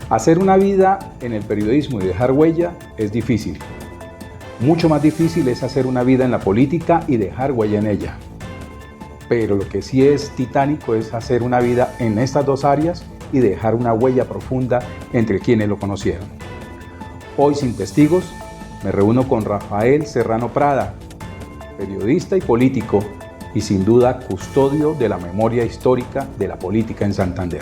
Hacer una vida en el periodismo y dejar huella es difícil. Mucho más difícil es hacer una vida en la política y dejar huella en ella. Pero lo que sí es titánico es hacer una vida en estas dos áreas y dejar una huella profunda entre quienes lo conocieron. Hoy, sin testigos, me reúno con Rafael Serrano Prada, periodista y político, y sin duda custodio de la memoria histórica de la política en Santander.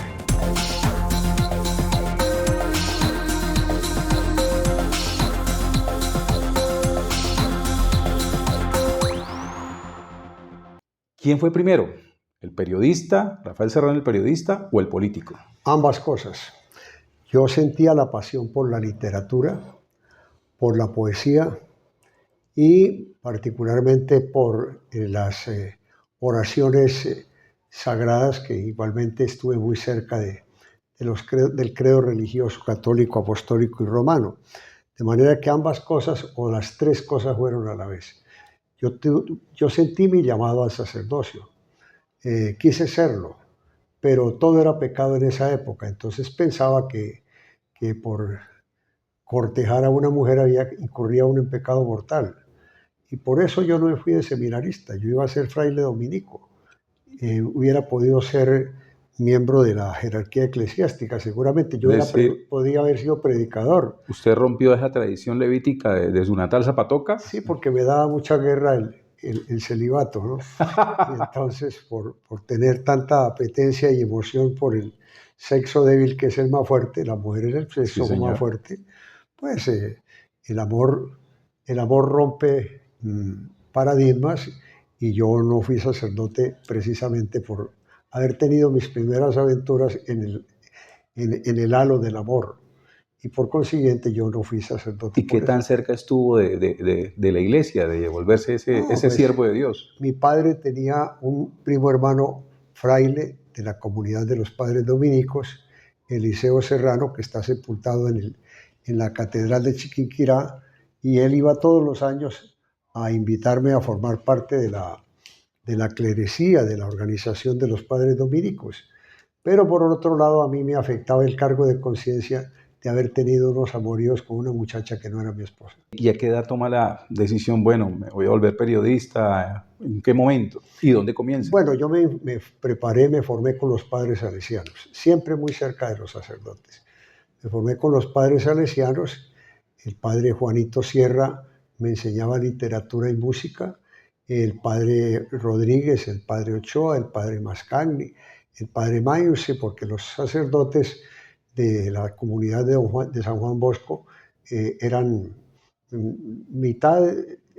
¿Quién fue primero? ¿El periodista, Rafael Serrano el periodista, o el político? Ambas cosas. Yo sentía la pasión por la literatura, por la poesía y particularmente por las oraciones sagradas, que igualmente estuve muy cerca del credo religioso católico, apostólico y romano. De manera que ambas cosas, o las tres cosas, fueron a la vez. Yo sentí mi llamado al sacerdocio. Quise serlo, pero todo era pecado en esa época. Entonces pensaba que por cortejar a una mujer incurría uno en pecado mortal. Y por eso yo no me fui de seminarista. Yo iba a ser fraile dominico. Hubiera podido ser miembro de la jerarquía eclesiástica, seguramente. Yo podía haber sido predicador. ¿Usted rompió esa tradición levítica de su natal Zapatoca? Sí, porque me daba mucha guerra el celibato, ¿no? Y entonces, por tener tanta apetencia y emoción por el sexo débil, que es el más fuerte, la mujer es el sexo más fuerte, pues el amor rompe paradigmas, y yo no fui sacerdote precisamente por haber tenido mis primeras aventuras en el halo del amor. Y por consiguiente yo no fui sacerdote. ¿Y qué tan cerca estuvo de la iglesia, de volverse ese siervo de Dios? Mi padre tenía un primo hermano fraile de la comunidad de los padres dominicos, Eliseo Serrano, que está sepultado en la catedral de Chiquinquirá, y él iba todos los años a invitarme a formar parte de la clerecía, de la organización de los padres dominicos. Pero por otro lado, a mí me afectaba el cargo de conciencia de haber tenido unos amoríos con una muchacha que no era mi esposa. ¿Y a qué edad toma la decisión, bueno, me voy a volver periodista? ¿En qué momento? ¿Y dónde comienza? Bueno, yo me preparé, me formé con los padres salesianos, siempre muy cerca de los sacerdotes. Me formé con los padres salesianos. El padre Juanito Sierra me enseñaba literatura y música, el padre Rodríguez, el padre Ochoa, el padre Mascagni, el padre Mayuse, porque los sacerdotes de la comunidad de San Juan Bosco eran mitad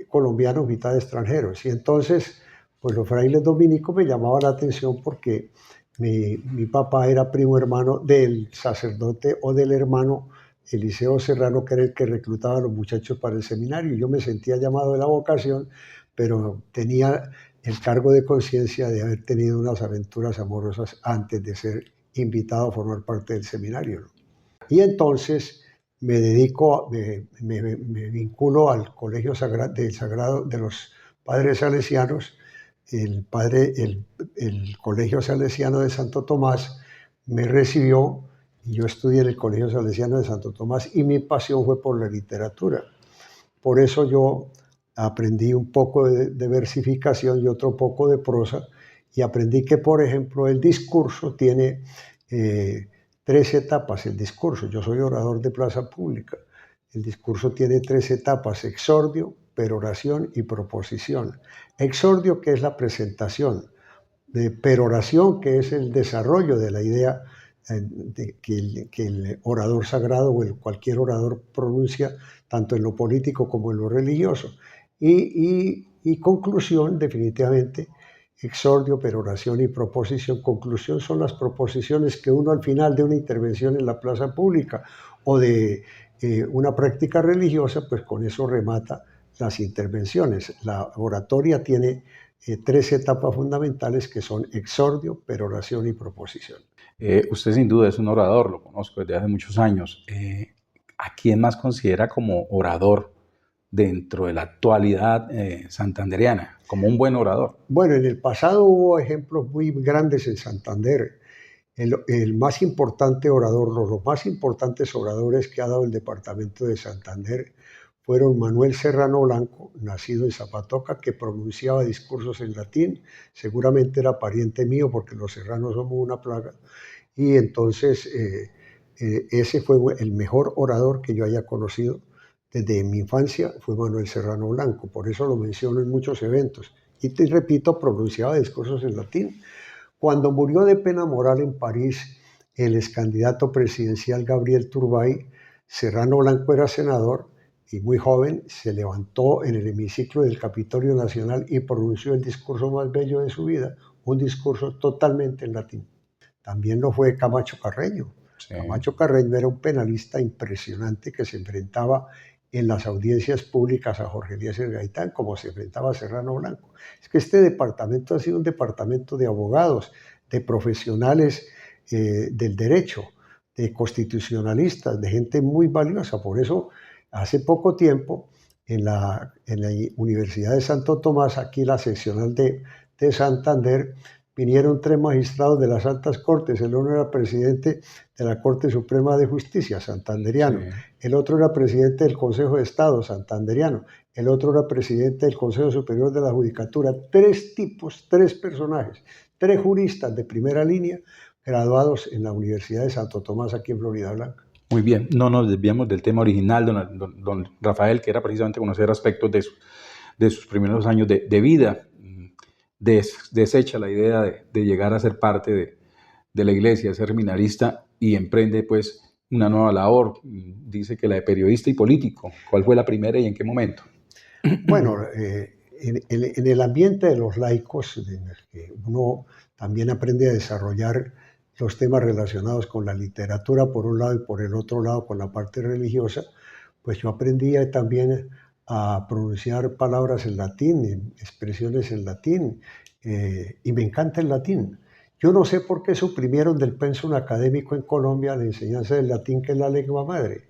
colombianos, mitad extranjeros. Y entonces, pues los frailes dominicos me llamaban la atención porque mi papá era primo hermano del sacerdote o del hermano Eliseo Serrano, que era el que reclutaba a los muchachos para el seminario. Yo me sentía llamado de la vocación, pero tenía el cargo de conciencia de haber tenido unas aventuras amorosas antes de ser invitado a formar parte del seminario. Y entonces me vinculo al Colegio Sagrado de los Padres Salesianos. El Colegio Salesiano de Santo Tomás me recibió, y yo estudié en el Colegio Salesiano de Santo Tomás, y mi pasión fue por la literatura. Por eso yo aprendí un poco de versificación y otro poco de prosa, y aprendí que, por ejemplo, el discurso tiene 3 etapas. El discurso, yo soy orador de plaza pública, el discurso tiene 3 etapas: exordio, peroración y proposición. Exordio, que es la presentación, de peroración, que es el desarrollo de la idea que el orador sagrado o cualquier orador pronuncia, tanto en lo político como en lo religioso. Y conclusión, definitivamente, exordio, peroración y proposición. Conclusión son las proposiciones que uno al final de una intervención en la plaza pública o de una práctica religiosa, pues con eso remata las intervenciones. La oratoria tiene 3 etapas fundamentales, que son exordio, peroración y proposición. Usted sin duda es un orador, lo conozco desde hace muchos años. ¿A quién más considera como orador dentro de la actualidad santandereana, como un buen orador? Bueno, en el pasado hubo ejemplos muy grandes en Santander. el más importante orador, los más importantes oradores que ha dado el departamento de Santander fueron Manuel Serrano Blanco, nacido en Zapatoca, que pronunciaba discursos en latín, seguramente era pariente mío porque los serranos somos una plaga, y entonces ese fue el mejor orador que yo haya conocido desde mi infancia, fue Manuel Serrano Blanco, por eso lo menciono en muchos eventos. Y te repito, pronunciaba discursos en latín. Cuando murió de pena moral en París el excandidato presidencial Gabriel Turbay, Serrano Blanco era senador y muy joven se levantó en el hemiciclo del Capitolio Nacional y pronunció el discurso más bello de su vida, un discurso totalmente en latín. También lo fue Camacho Carreño. Sí. Camacho Carreño era un penalista impresionante que se enfrentaba en las audiencias públicas a Jorge Eliezer Gaitán, como se enfrentaba a Serrano Blanco. Es que este departamento ha sido un departamento de abogados, de profesionales del derecho, de constitucionalistas, de gente muy valiosa. Por eso, hace poco tiempo, en la Universidad de Santo Tomás, aquí la seccional de Santander, vinieron 3 magistrados de las altas cortes. El uno era presidente de la Corte Suprema de Justicia, santanderiano. Sí. El otro era presidente del Consejo de Estado, santanderiano. El otro era presidente del Consejo Superior de la Judicatura. 3 tipos, 3 personajes, 3 juristas de primera línea graduados en la Universidad de Santo Tomás, aquí en Florida Blanca. Muy bien, no nos desviamos del tema original, don Rafael, que era precisamente conocer aspectos de sus primeros años de vida. Desecha la idea de llegar a ser parte de la iglesia, ser seminarista, y emprende pues una nueva labor. Dice que la de periodista y político. ¿Cuál fue la primera y en qué momento? Bueno, en el ambiente de los laicos, en el que uno también aprende a desarrollar los temas relacionados con la literatura por un lado y por el otro lado con la parte religiosa, pues yo aprendí también a pronunciar palabras en latín, expresiones en latín, y me encanta el latín. Yo no sé por qué suprimieron del pensum académico en Colombia la enseñanza del latín, que es la lengua madre.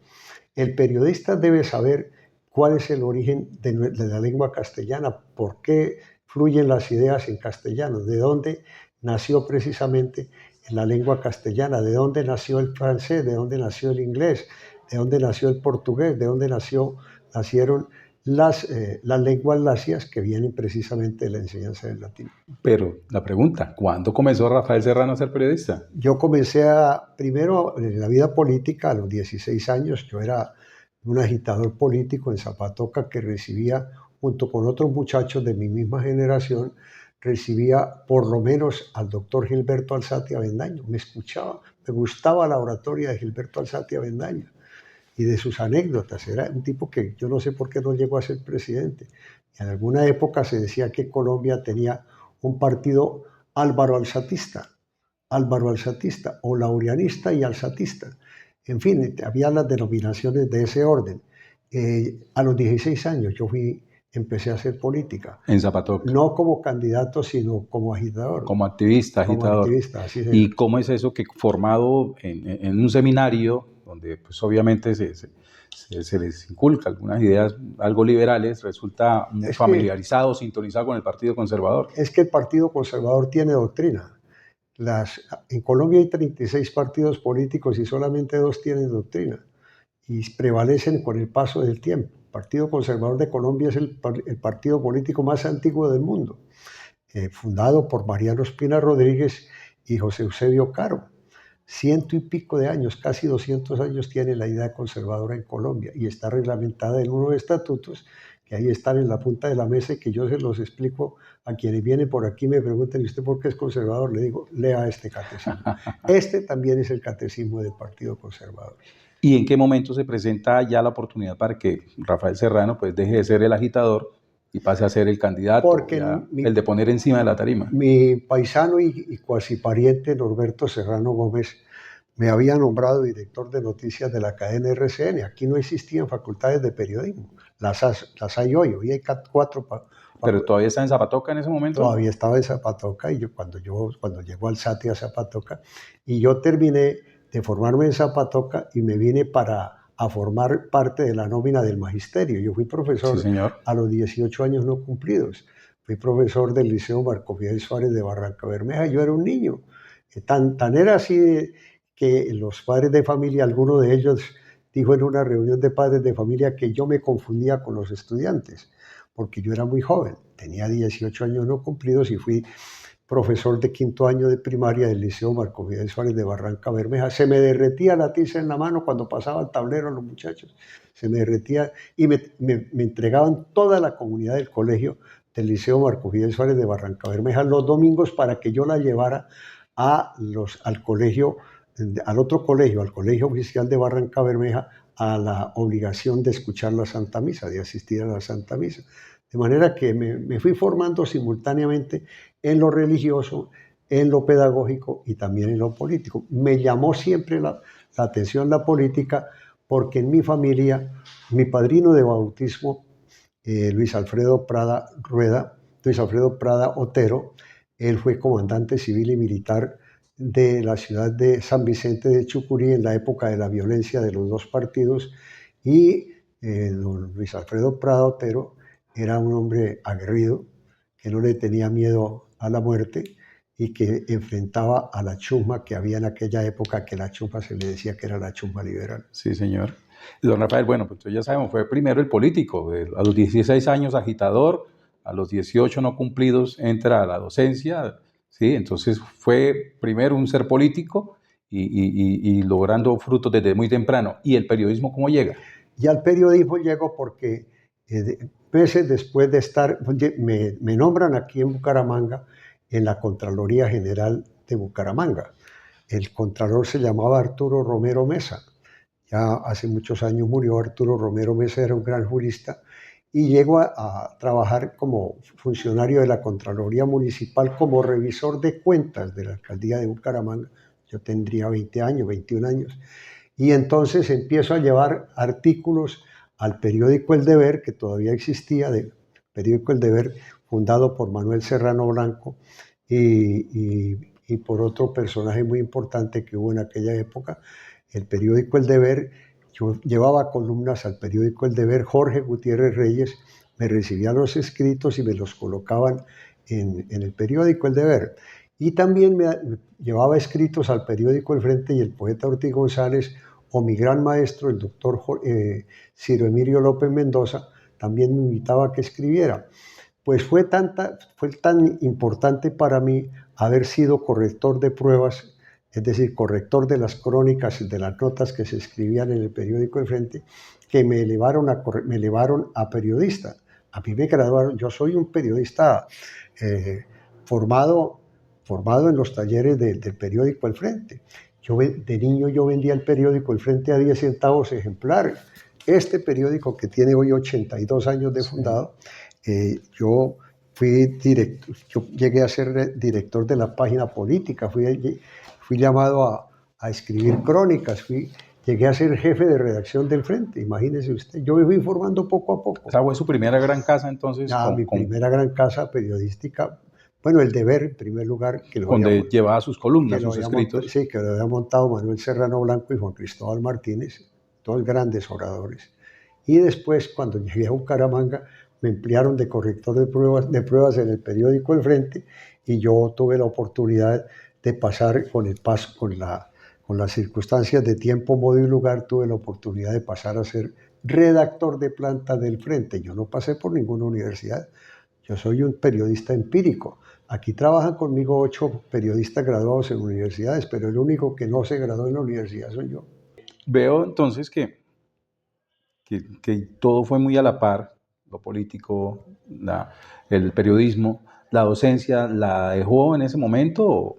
El periodista debe saber cuál es el origen de la lengua castellana, por qué fluyen las ideas en castellano, de dónde nació precisamente la lengua castellana, de dónde nació el francés, de dónde nació el inglés, de dónde nació el portugués, de dónde nacieron las lenguas lacias que vienen precisamente de la enseñanza del latín. Pero la pregunta, ¿cuándo comenzó Rafael Serrano a ser periodista? Yo comencé primero en la vida política a los 16 años. Yo era un agitador político en Zapatoca que recibía, junto con otros muchachos de mi misma generación, recibía por lo menos al doctor Gilberto Alzate Avendaño. Me escuchaba, me gustaba la oratoria de Gilberto Alzate Avendaño y de sus anécdotas. Era un tipo que yo no sé por qué no llegó a ser presidente. En alguna época se decía que Colombia tenía un partido álvaro alzatista o laureanista y alzatista. En fin, había las denominaciones de ese orden. A los 16 años empecé a hacer política. En Zapatoca. No como candidato, sino como agitador. Como activista, agitador. Como activista, así se ¿Y cómo es eso que formado en un seminario, donde pues obviamente se les inculca algunas ideas algo liberales, resulta familiarizado, sintonizado con el Partido Conservador? Es que el Partido Conservador tiene doctrina. En Colombia hay 36 partidos políticos y solamente 2 tienen doctrina y prevalecen con el paso del tiempo. El Partido Conservador de Colombia es el partido político más antiguo del mundo, fundado por Mariano Espina Rodríguez y José Eusebio Caro. 100 y pico de años, casi 200 años tiene la idea conservadora en Colombia y está reglamentada en unos estatutos que ahí están en la punta de la mesa y que yo se los explico a quienes vienen por aquí y me preguntan: ¿y usted por qué es conservador? Le digo: lea este catecismo. Este también es el catecismo del Partido Conservador. ¿Y en qué momento se presenta ya la oportunidad para que Rafael Serrano pues deje de ser el agitador y pase a ser el candidato, el de poner encima de la tarima? Mi paisano y cuasi pariente Norberto Serrano Gómez me había nombrado director de noticias de la cadena RCN. Aquí no existían facultades de periodismo. Las hay hoy hay 4. ¿Pero todavía está en Zapatoca en ese momento? Todavía estaba en Zapatoca, y cuando llegó Alzate a Zapatoca, y yo terminé de formarme en Zapatoca y me vine a formar parte de la nómina del magisterio. Yo fui profesor, sí, señor, a los 18 años no cumplidos. Fui profesor del Liceo Marco Fidel Suárez de Barranca Bermeja. Yo era un niño. Tan era así que los padres de familia, alguno de ellos dijo en una reunión de padres de familia que yo me confundía con los estudiantes, porque yo era muy joven, tenía 18 años no cumplidos y fui profesor de quinto año de primaria del Liceo Marco Fidel Suárez de Barranca Bermeja. Se me derretía la tiza en la mano cuando pasaba el tablero a los muchachos, se me derretía y me entregaban toda la comunidad del colegio del Liceo Marco Fidel Suárez de Barranca Bermeja los domingos para que yo la llevara al colegio, al otro colegio, al Colegio Oficial de Barranca Bermeja, a la obligación de escuchar la Santa Misa, de asistir a la Santa Misa. De manera que me fui formando simultáneamente en lo religioso, en lo pedagógico y también en lo político. Me llamó siempre la atención la política porque en mi familia, mi padrino de bautismo, Luis Alfredo Prada Otero, él fue comandante civil y militar de la ciudad de San Vicente de Chucurí en la época de la violencia de los dos partidos y don Luis Alfredo Prada Otero era un hombre aguerrido que no le tenía miedo a la muerte y que enfrentaba a la chusma que había en aquella época, que la chusma se le decía que era la chusma liberal. Sí, señor. Y don Rafael, bueno, pues ya sabemos, fue primero el político, a los 16 años agitador, a los 18 no cumplidos entra a la docencia, ¿sí? Entonces fue primero un ser político y logrando frutos desde muy temprano. ¿Y el periodismo cómo llega? Y al periodismo llego porque meses después de estar, me nombran aquí en Bucaramanga, en la Contraloría General de Bucaramanga. El contralor se llamaba Arturo Romero Mesa. Ya hace muchos años murió Arturo Romero Mesa, era un gran jurista, y llego a trabajar como funcionario de la Contraloría Municipal, como revisor de cuentas de la Alcaldía de Bucaramanga. Yo tendría 20 años, 21 años. Y entonces empiezo a llevar artículos al periódico El Deber, que todavía existía, del periódico El Deber, fundado por Manuel Serrano Blanco y por otro personaje muy importante que hubo en aquella época, el periódico El Deber. Yo llevaba columnas al periódico El Deber, Jorge Gutiérrez Reyes me recibía los escritos y me los colocaban en el periódico El Deber. Y también me llevaba escritos al periódico El Frente y el poeta Ortiz González, o mi gran maestro, el doctor Ciro Emilio López Mendoza, también me invitaba a que escribiera. Pues fue tan importante para mí haber sido corrector de pruebas, es decir, corrector de las crónicas y de las notas que se escribían en el periódico El Frente, que me elevaron a periodista. A mí me graduaron, yo soy un periodista formado en los talleres del periódico El Frente. De niño yo vendía el periódico El Frente a 10 centavos ejemplar. Este periódico que tiene hoy 82 años de fundado, yo llegué a ser director de la página política, fui llamado a escribir crónicas, llegué a ser jefe de redacción del Frente, imagínese usted. Yo me fui formando poco a poco. ¿Esa fue su primera gran casa entonces? Mi primera gran casa periodística. Bueno, El Deber, en primer lugar. Donde llevaba sus columnas, sus escritos. Sí, que lo había montado Manuel Serrano Blanco y Juan Cristóbal Martínez, dos grandes oradores. Y después, cuando llegué a Bucaramanga, me emplearon de corrector de pruebas en el periódico El Frente, y yo tuve la oportunidad de pasar con las circunstancias de tiempo, modo y lugar, tuve la oportunidad de pasar a ser redactor de planta del Frente. Yo no pasé por ninguna universidad. Yo soy un periodista empírico. Aquí trabajan conmigo 8 periodistas graduados en universidades, pero el único que no se graduó en la universidad soy yo. Veo entonces que todo fue muy a la par, lo político, el periodismo, la docencia. ¿La dejó en ese momento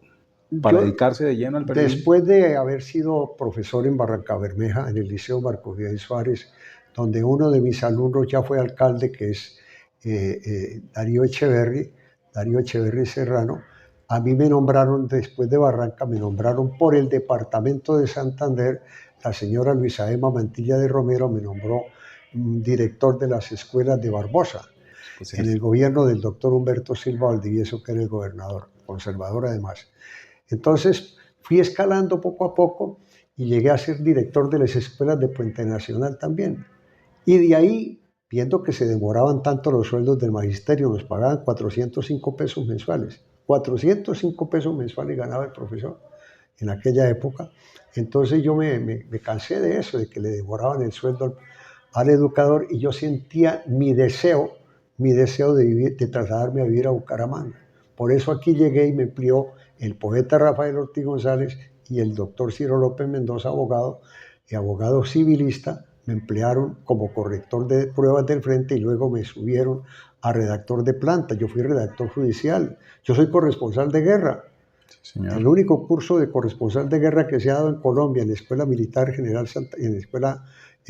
para dedicarse de lleno al periodismo? Después de haber sido profesor en Barranca Bermeja, en el Liceo Marco Fidel Suárez, donde uno de mis alumnos ya fue alcalde, que es Darío Echeverri Serrano, a mí me nombraron, después de Barranca, me nombraron por el departamento de Santander. La señora Luisa Emma Mantilla de Romero me nombró director de las escuelas de Barbosa, pues en el gobierno del doctor Humberto Silva Valdivieso, que era el gobernador, conservador además. Entonces fui escalando poco a poco y llegué a ser director de las escuelas de Puente Nacional también. Y de ahí, viendo que se demoraban tanto los sueldos del magisterio, nos pagaban 405 pesos mensuales, 405 pesos mensuales ganaba el profesor en aquella época. Entonces yo me cansé de eso, de que le devoraban el sueldo al educador, y yo sentía mi deseo de trasladarme a vivir a Bucaramanga. Por eso aquí llegué y me empleó el poeta Rafael Ortiz González y el doctor Ciro López Mendoza, abogado y abogado civilista, me emplearon como corrector de pruebas del frente y luego me subieron a redactor de planta. Yo fui redactor judicial. Yo soy corresponsal de guerra. Sí, señor. El único curso de corresponsal de guerra que se ha dado en Colombia, en la Escuela Militar General, en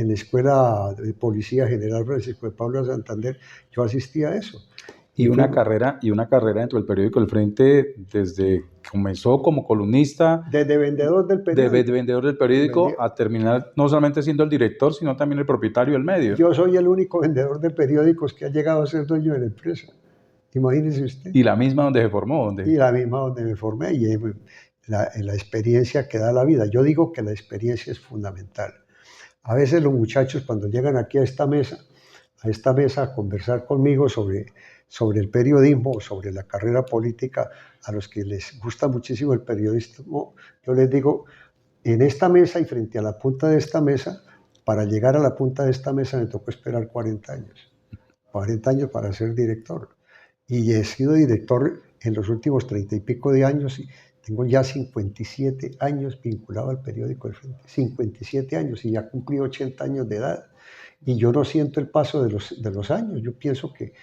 la Escuela de Policía General Francisco de Paula Santander, yo asistí a eso. Y una carrera dentro del periódico El Frente, desde comenzó como columnista, desde vendedor del periódico, de vendedor del periódico, a terminar no solamente siendo el director, sino también el propietario del medio. Yo soy el único vendedor de periódicos que ha llegado a ser dueño de la empresa. Imagínese usted. Y la misma donde se formó. Y la misma donde me formé, y la experiencia que da la vida. Yo digo que la experiencia es fundamental. A veces los muchachos, cuando llegan aquí a esta mesa a conversar conmigo sobre el periodismo, sobre la carrera política, a los que les gusta muchísimo el periodismo, yo les digo, en esta mesa y frente a la punta de esta mesa, para llegar a la punta de esta mesa me tocó esperar 40 años. 40 años para ser director. Y he sido director en los últimos 30 y pico de años, y tengo ya 57 años vinculado al periódico El Frente. 57 años, y ya cumplí 80 años de edad. Y yo no siento el paso de los años. Yo pienso que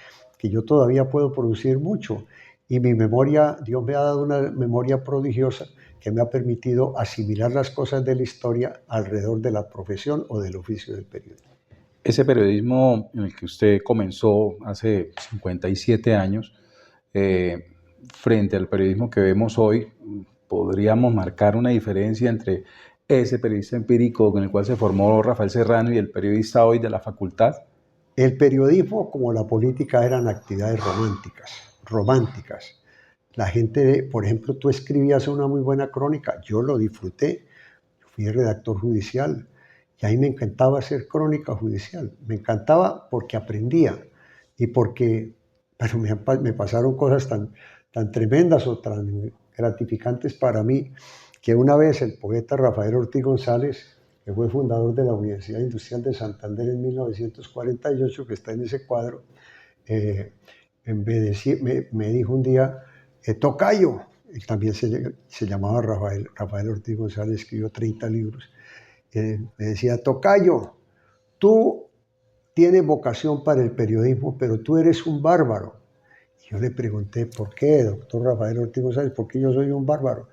yo todavía puedo producir mucho. Y mi memoria, Dios me ha dado una memoria prodigiosa que me ha permitido asimilar las cosas de la historia alrededor de la profesión o del oficio del periodismo. Ese periodismo en el que usted comenzó hace 57 años, frente al periodismo que vemos hoy, ¿podríamos marcar una diferencia entre ese periodista empírico con el cual se formó Rafael Serrano y el periodista hoy de la facultad? El periodismo, como la política, eran actividades románticas. La gente, por ejemplo, tú escribías una muy buena crónica, yo lo disfruté, yo fui redactor judicial, y ahí me encantaba hacer crónica judicial. Me encantaba porque aprendía y porque me pasaron cosas tan tremendas o tan gratificantes para mí, que una vez el poeta Rafael Ortiz González, que fue fundador de la Universidad Industrial de Santander en 1948, que está en ese cuadro, me dijo un día, tocayo, él también se llamaba Rafael Ortiz González, escribió 30 libros, me decía, tocayo, tú tienes vocación para el periodismo, pero tú eres un bárbaro. Y yo le pregunté, ¿por qué, doctor Rafael Ortiz González? ¿Por qué yo soy un bárbaro?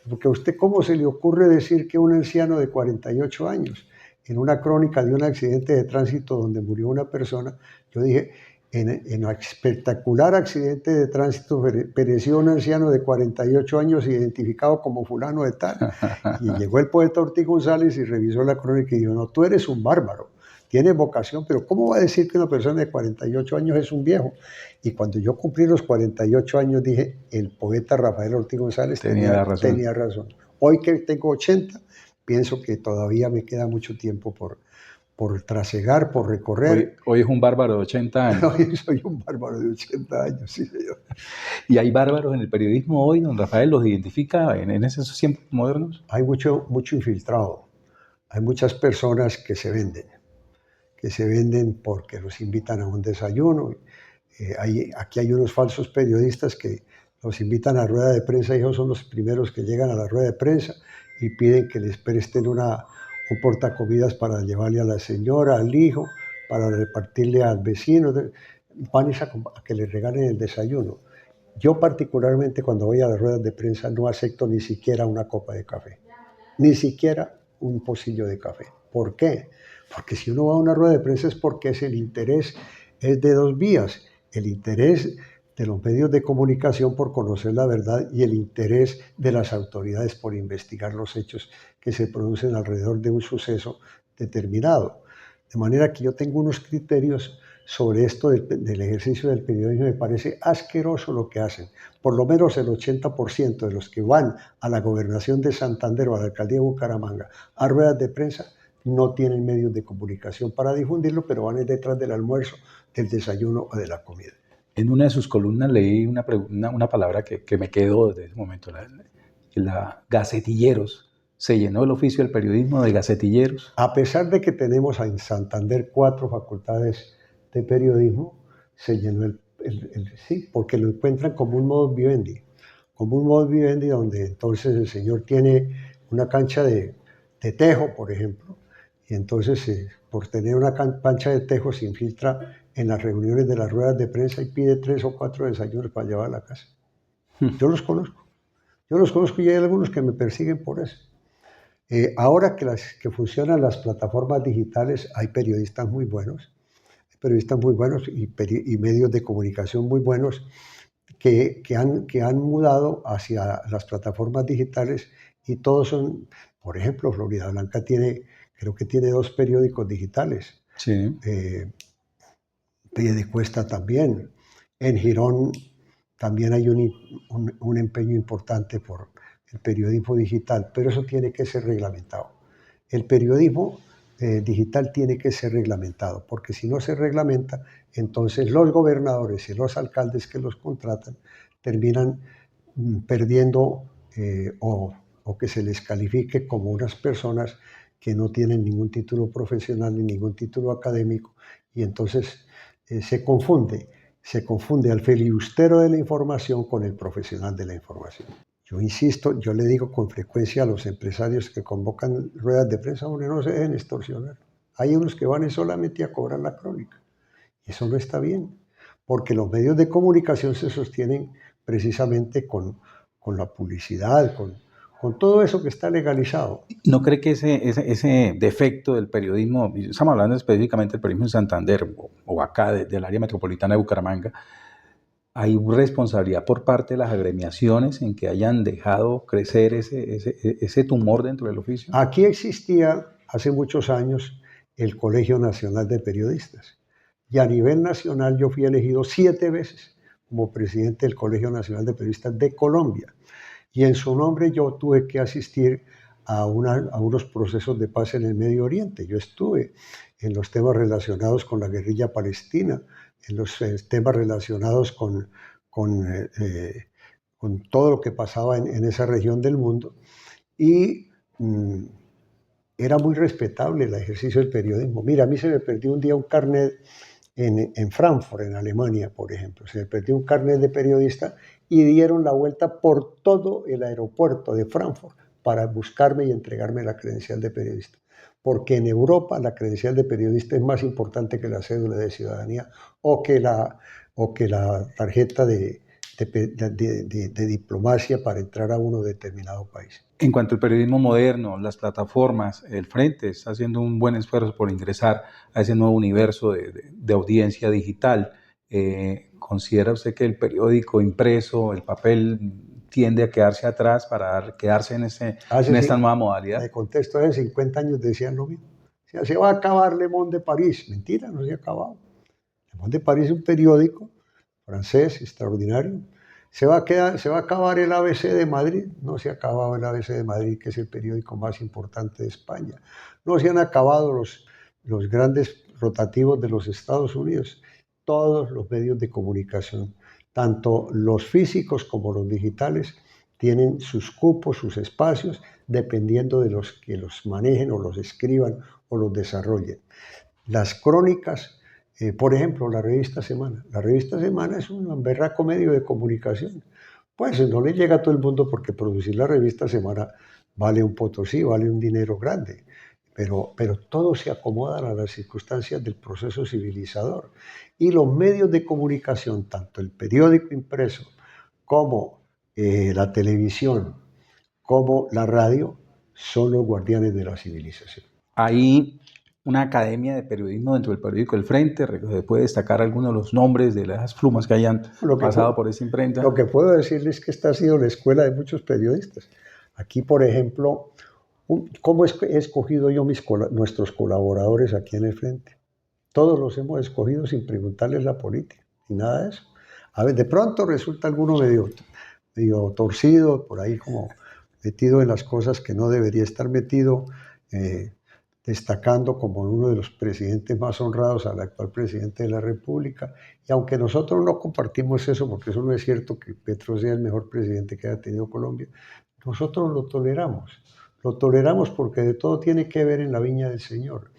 Porque a usted, ¿cómo se le ocurre decir que un anciano de 48 años, en una crónica de un accidente de tránsito donde murió una persona, yo dije, en un espectacular accidente de tránsito pereció un anciano de 48 años identificado como fulano de tal? Y llegó el poeta Ortiz González y revisó la crónica y dijo, no, tú eres un bárbaro, tienes vocación, pero ¿cómo va a decir que una persona de 48 años es un viejo? Y cuando yo cumplí los 48 años dije, el poeta Rafael Ortiz González tenía razón. Hoy que tengo 80, pienso que todavía me queda mucho tiempo por trasegar, por recorrer. Hoy es un bárbaro de 80 años. Hoy soy un bárbaro de 80 años, sí, señor. ¿Y hay bárbaros en el periodismo hoy, don Rafael? ¿Los identifica en esos tiempos modernos? Hay mucho infiltrado. Hay muchas personas que se venden porque los invitan a un desayuno. Aquí hay unos falsos periodistas que los invitan a rueda de prensa y ellos son los primeros que llegan a la rueda de prensa y piden que les presten un portacomidas para llevarle a la señora, al hijo, para repartirle al vecino. Van a que les regalen el desayuno. Yo particularmente cuando voy a las ruedas de prensa no acepto ni siquiera una copa de café, ni siquiera un pocillo de café. ¿Por qué? Porque si uno va a una rueda de prensa es porque el interés es de dos vías. El interés de los medios de comunicación por conocer la verdad y el interés de las autoridades por investigar los hechos que se producen alrededor de un suceso determinado. De manera que yo tengo unos criterios sobre esto del ejercicio del periodismo. Me parece asqueroso lo que hacen. Por lo menos el 80% de los que van a la gobernación de Santander o a la alcaldía de Bucaramanga a ruedas de prensa no tienen medios de comunicación para difundirlo, pero van detrás del almuerzo, del desayuno o de la comida. En una de sus columnas leí una palabra que me quedó desde ese momento, la gacetilleros. Se llenó el oficio del periodismo de gacetilleros. A pesar de que tenemos en Santander 4 facultades de periodismo, se llenó sí, porque lo encuentran como un modus vivendi, donde entonces el señor tiene una cancha de tejo, por ejemplo, y entonces por tener una cancha de tejo se infiltra en las reuniones de las ruedas de prensa y pide 3 o 4 desayunos para llevar a la casa. Yo los conozco y hay algunos que me persiguen por eso. Ahora que funcionan las plataformas digitales, hay periodistas muy buenos y medios de comunicación muy buenos que han mudado hacia las plataformas digitales y todos son, por ejemplo, Florida Blanca creo que tiene 2 periódicos digitales. Sí. Piedecuesta también. En Girón también hay un empeño importante por el periodismo digital, pero eso tiene que ser reglamentado. El periodismo digital tiene que ser reglamentado, porque si no se reglamenta, entonces los gobernadores y los alcaldes que los contratan terminan perdiendo o que se les califique como unas personas que no tienen ningún título profesional ni ningún título académico, y entonces se confunde al filibustero de la información con el profesional de la información. Yo insisto, yo le digo con frecuencia a los empresarios que convocan ruedas de prensa, hombre, no se dejen extorsionar. Hay unos que van solamente a cobrar la crónica. Y eso no está bien, porque los medios de comunicación se sostienen precisamente con la publicidad, con todo eso que está legalizado. ¿No cree que ese defecto del periodismo, estamos hablando específicamente del periodismo en Santander o acá del área metropolitana de Bucaramanga, hay responsabilidad por parte de las agremiaciones en que hayan dejado crecer ese tumor dentro del oficio? Aquí existía hace muchos años el Colegio Nacional de Periodistas y a nivel nacional yo fui elegido 7 veces como presidente del Colegio Nacional de Periodistas de Colombia, y en su nombre yo tuve que asistir a unos procesos de paz en el Medio Oriente. Yo estuve en los temas relacionados con la guerrilla palestina, en los temas relacionados con todo lo que pasaba en esa región del mundo, y era muy respetable el ejercicio del periodismo. Mira, a mí se me perdió un día un carnet en Frankfurt, en Alemania, por ejemplo. Se me perdió un carnet de periodista y dieron la vuelta por todo el aeropuerto de Frankfurt para buscarme y entregarme la credencial de periodista. Porque en Europa la credencial de periodista es más importante que la cédula de ciudadanía o que la tarjeta de diplomacia para entrar a uno determinado país. En cuanto al periodismo moderno, las plataformas, el Frente está haciendo un buen esfuerzo por ingresar a ese nuevo universo de audiencia digital. ¿Considera usted que el periódico impreso, el papel, tiende a quedarse atrás para quedarse en esta nueva modalidad? Le contesto, hace 50 años decían lo mismo. O sea, se va a acabar Le Monde de París. Mentira, no se ha acabado. Le Monde de París es un periódico francés extraordinario. ¿Se va a acabar el ABC de Madrid? No se ha acabado el ABC de Madrid, que es el periódico más importante de España. No se han acabado los grandes rotativos de los Estados Unidos. Todos los medios de comunicación, tanto los físicos como los digitales, tienen sus cupos, sus espacios, dependiendo de los que los manejen o los escriban o los desarrollen. Las crónicas, por ejemplo, la revista Semana. La revista Semana es un berraco medio de comunicación. Pues no le llega a todo el mundo porque producir la revista Semana vale un potosí, vale un dinero grande. Pero todo se acomoda a las circunstancias del proceso civilizador. Y los medios de comunicación, tanto el periódico impreso como la televisión, como la radio, son los guardianes de la civilización. Hay una academia de periodismo dentro del periódico El Frente. ¿Se puede destacar algunos de los nombres de las plumas que hayan pasado por esa imprenta? Lo que puedo decirles es que esta ha sido la escuela de muchos periodistas. Aquí, por ejemplo, ¿cómo he escogido yo nuestros colaboradores aquí en El Frente? Todos los hemos escogido sin preguntarles la política, ni nada de eso. A ver, de pronto resulta alguno medio torcido, por ahí como metido en las cosas que no debería estar metido, destacando como uno de los presidentes más honrados al actual presidente de la República. Y aunque nosotros no compartimos eso, porque eso no es cierto que Petro sea el mejor presidente que haya tenido Colombia, nosotros lo toleramos. Lo toleramos porque de todo tiene que ver en la viña del Señor.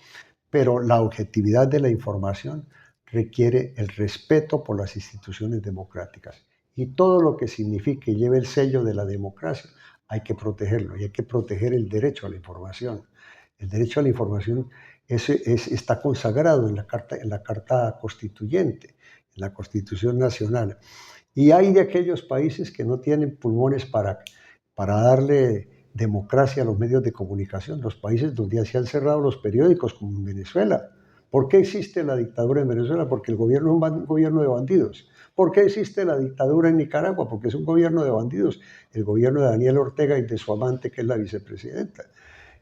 Pero la objetividad de la información requiere el respeto por las instituciones democráticas. Y todo lo que signifique y lleve el sello de la democracia, hay que protegerlo y hay que proteger el derecho a la información. El derecho a la información está consagrado en la Carta Constituyente, en la Constitución Nacional. Y hay de aquellos países que no tienen pulmones para darle democracia a los medios de comunicación, los países donde se han cerrado los periódicos, como en Venezuela. ¿Por qué existe la dictadura en Venezuela? Porque el gobierno es un gobierno de bandidos. ¿Por qué existe la dictadura en Nicaragua? Porque es un gobierno de bandidos, el gobierno de Daniel Ortega y de su amante, que es la vicepresidenta.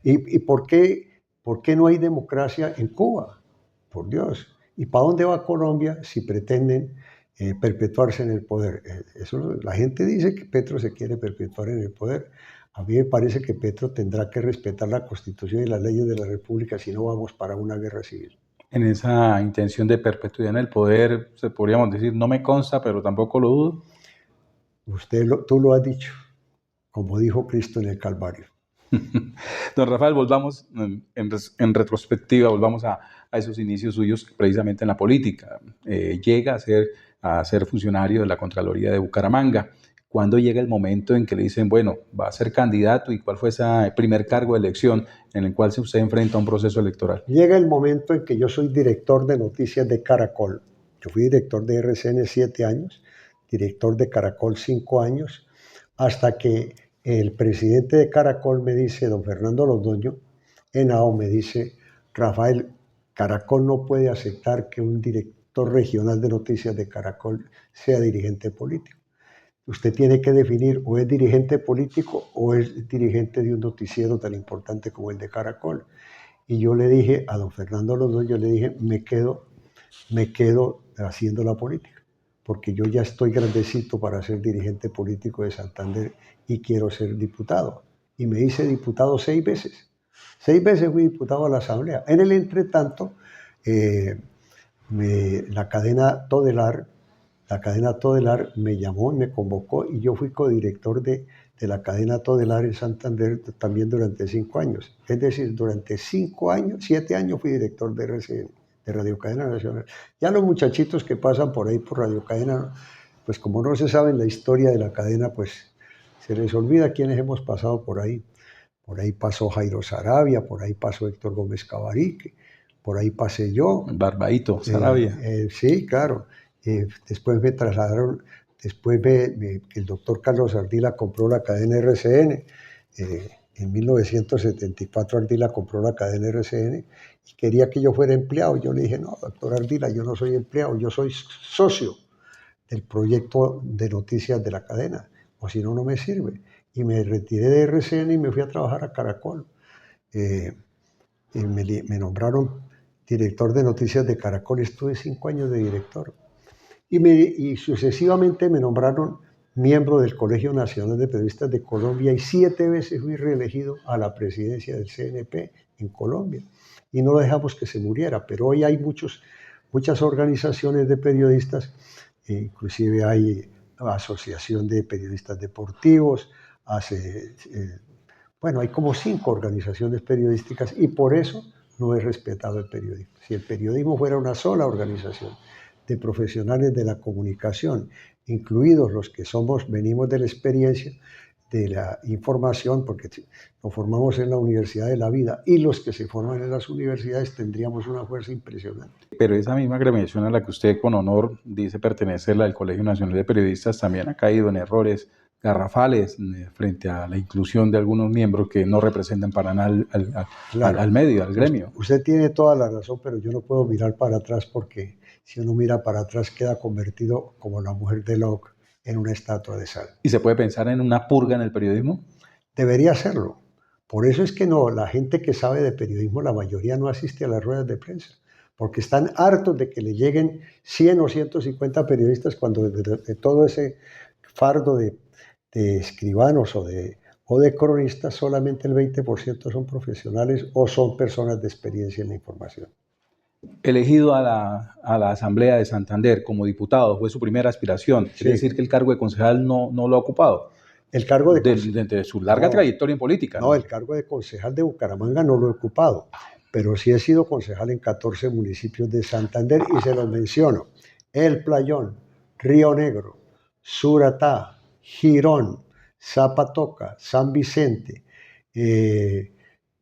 ¿Y por qué no hay democracia en Cuba? Por Dios. ¿Y para dónde va Colombia si pretenden perpetuarse en el poder? La gente dice que Petro se quiere perpetuar en el poder. A mí me parece que Petro tendrá que respetar la Constitución y las leyes de la República, si no vamos para una guerra civil. En esa intención de perpetuidad en el poder, podríamos decir, no me consta, pero tampoco lo dudo. Tú lo has dicho, como dijo Cristo en el Calvario. Don Rafael, volvamos en retrospectiva, volvamos a esos inicios suyos precisamente en la política. Llega a ser funcionario de la Contraloría de Bucaramanga. ¿Cuándo llega el momento en que le dicen, bueno, va a ser candidato y cuál fue ese primer cargo de elección en el cual usted enfrenta a un proceso electoral? Llega el momento en que yo soy director de noticias de Caracol. Yo fui director de RCN 7 años, director de Caracol 5 años, hasta que el presidente de Caracol me dice, don Fernando Londoño, Henao, me dice, Rafael, Caracol no puede aceptar que un director regional de noticias de Caracol sea dirigente político. Usted tiene que definir o es dirigente político o es dirigente de un noticiero tan importante como el de Caracol. Y yo le dije a don Fernando Londoño, le dije, me quedo haciendo la política, porque yo ya estoy grandecito para ser dirigente político de Santander y quiero ser diputado. Y me hice diputado 6 veces. 6 veces fui diputado a la Asamblea. En el entretanto, la cadena Todelar me llamó y me convocó y yo fui codirector de la cadena Todelar en Santander también durante 5 años. Es decir, durante 7 años fui director de RCN, de Radio Cadena Nacional. Ya los muchachitos que pasan por ahí por Radio Cadena, pues como no se sabe la historia de la cadena, pues se les olvida quiénes hemos pasado por ahí. Por ahí pasó Jairo Saravia, por ahí pasó Héctor Gómez Cabarique, por ahí pasé yo. Barbaito, Saravia. Sí, claro. Después me trasladaron, el doctor Carlos Ardila compró la cadena RCN. En 1974 Ardila compró la cadena RCN y quería que yo fuera empleado. Yo le dije, no, doctor Ardila, yo no soy empleado, yo soy socio del proyecto de noticias de la cadena, o si no, no me sirve. Y me retiré de RCN y me fui a trabajar a Caracol. Y me nombraron director de noticias de Caracol, estuve 5 años de director. Y sucesivamente me nombraron miembro del Colegio Nacional de Periodistas de Colombia y 7 veces fui reelegido a la presidencia del CNP en Colombia. Y no lo dejamos que se muriera, pero hoy hay muchas organizaciones de periodistas, inclusive hay Asociación de Periodistas Deportivos, hay como 5 organizaciones periodísticas y por eso no he respetado el periodismo. Si el periodismo fuera una sola organización de profesionales de la comunicación, incluidos los que venimos de la experiencia, de la información, porque nos formamos en la Universidad de la Vida, y los que se forman en las universidades tendríamos una fuerza impresionante. Pero esa misma agremiación a la que usted con honor dice pertenecer, la del Colegio Nacional de Periodistas, también ha caído en errores garrafales frente a la inclusión de algunos miembros que no representan para nada al medio, al gremio. Usted tiene toda la razón, pero yo no puedo mirar para atrás porque si uno mira para atrás queda convertido, como la mujer de Locke, en una estatua de sal. ¿Y se puede pensar en una purga en el periodismo? Debería serlo. Por eso es que la gente que sabe de periodismo, la mayoría no asiste a las ruedas de prensa, porque están hartos de que le lleguen 100 o 150 periodistas cuando de todo ese fardo de escribanos o o de cronistas, solamente el 20% son profesionales o son personas de experiencia en la información. Elegido a la Asamblea de Santander como diputado, fue su primera aspiración. Sí. Quiere decir que el cargo de concejal no lo ha ocupado. El cargo de su larga trayectoria en política. No, el cargo de concejal de Bucaramanga no lo he ocupado, pero sí he sido concejal en 14 municipios de Santander y se los menciono: El Playón, Río Negro, Suratá, Girón, Zapatoca, San Vicente,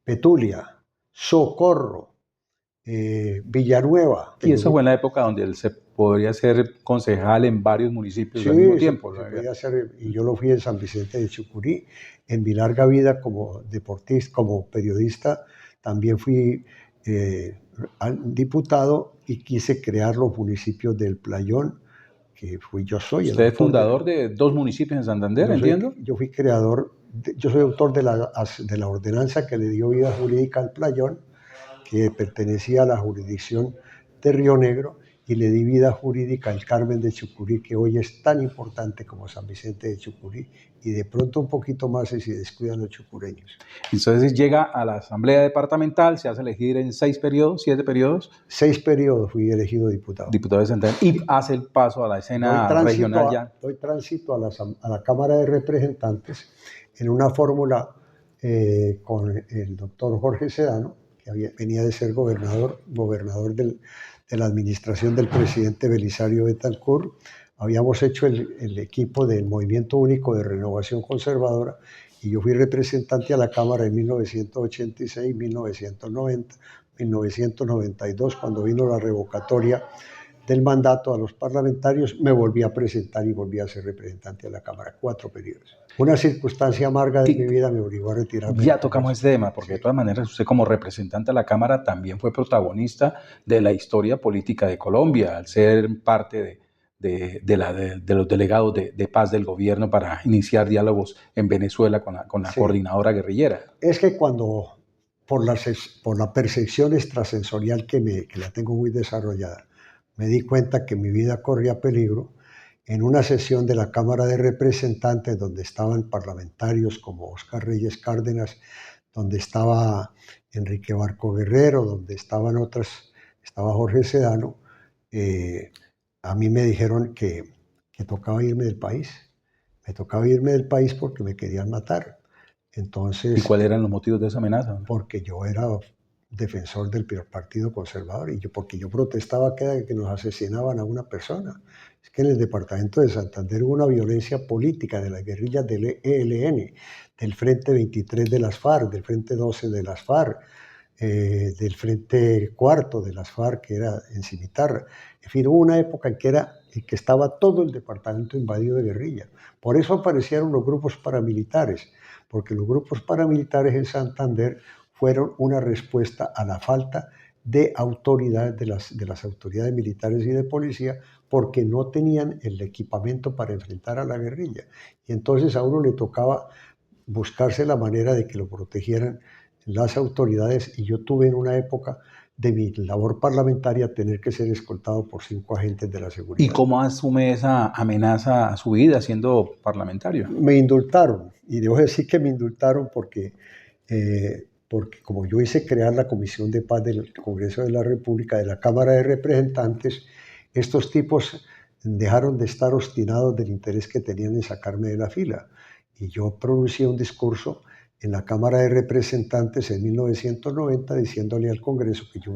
Petulia, Socorro, Villanueva. Y esa fue en la época donde él se podría ser concejal en varios municipios Sí, al mismo tiempo. se podía hacer, y yo lo fui en San Vicente de Chucurí. En mi larga vida como deportista, como periodista, también fui diputado y quise crear los municipios del Playón, que soy Usted es fundador de 2 municipios en Santander, entiendo. Yo fui creador, yo soy autor de la ordenanza que le dio vida jurídica al Playón, que pertenecía a la jurisdicción de Río Negro, y le di vida jurídica al Carmen de Chucurí, que hoy es tan importante como San Vicente de Chucurí, y de pronto un poquito más si se descuidan los chucureños. Entonces llega a la Asamblea Departamental, se hace elegir en 6 periodos, 7 periodos. 6 periodos fui elegido diputado. Diputado de Santander, y hace el paso a la escena regional ya. Doy tránsito a la Cámara de Representantes en una fórmula con el doctor Jorge Sedano, que venía de ser gobernador de la administración del presidente Belisario Betancur. Habíamos hecho el equipo del Movimiento Único de Renovación Conservadora y yo fui representante a la Cámara en 1986, 1990, 1992, cuando vino la revocatoria del mandato a los parlamentarios. Me volví a presentar y volví a ser representante de la Cámara, 4 periodos. Una circunstancia amarga de mi vida me obligó a retirarme. Ya tocamos este tema, porque de todas maneras usted como representante de la Cámara también fue protagonista de la historia política de Colombia, al ser parte de los delegados de paz del gobierno para iniciar diálogos en Venezuela con la coordinadora guerrillera. Es que cuando, por la percepción extrasensorial que la tengo muy desarrollada, me di cuenta que mi vida corría peligro. En una sesión de la Cámara de Representantes, donde estaban parlamentarios como Óscar Reyes Cárdenas, donde estaba Enrique Barco Guerrero, donde estaba Jorge Sedano, a mí me dijeron que tocaba irme del país. Me tocaba irme del país porque me querían matar. Entonces, ¿y cuáles eran los motivos de esa amenaza? Porque yo era defensor del Partido Conservador y porque yo protestaba que nos asesinaban a una persona. Es que en el departamento de Santander hubo una violencia política de las guerrillas del ELN, del Frente 23 de las FARC, del Frente 12 de las FARC, del Frente Cuarto de las FARC, que era en Cimitarra. En fin, hubo una época en que estaba todo el departamento invadido de guerrilla. Por eso aparecieron los grupos paramilitares, porque los grupos paramilitares en Santander fueron una respuesta a la falta de autoridad de las autoridades militares y de policía, porque no tenían el equipamiento para enfrentar a la guerrilla. Y entonces a uno le tocaba buscarse la manera de que lo protegieran las autoridades, y yo tuve en una época de mi labor parlamentaria tener que ser escoltado por 5 agentes de la seguridad. ¿Y cómo asume esa amenaza a su vida siendo parlamentario? Me indultaron, y debo decir que me indultaron porque como yo hice crear la Comisión de Paz del Congreso de la República, de la Cámara de Representantes, estos tipos dejaron de estar obstinados del interés que tenían en sacarme de la fila. Y yo pronuncié un discurso en la Cámara de Representantes en 1990 diciéndole al Congreso que yo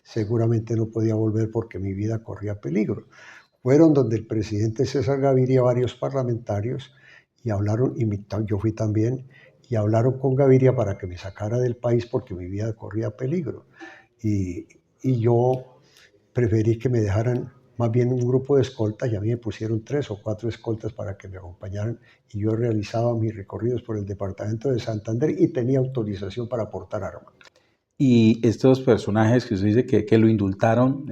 seguramente no podía volver porque mi vida corría peligro. Fueron donde el presidente César Gaviria, varios parlamentarios, y hablaron, y yo fui también, y hablaron con Gaviria para que me sacara del país porque mi vida corría peligro. Y yo preferí que me dejaran más bien un grupo de escoltas, y a mí me pusieron 3 o 4 escoltas para que me acompañaran, y yo realizaba mis recorridos por el departamento de Santander y tenía autorización para portar armas. Y estos personajes que usted dice que lo indultaron,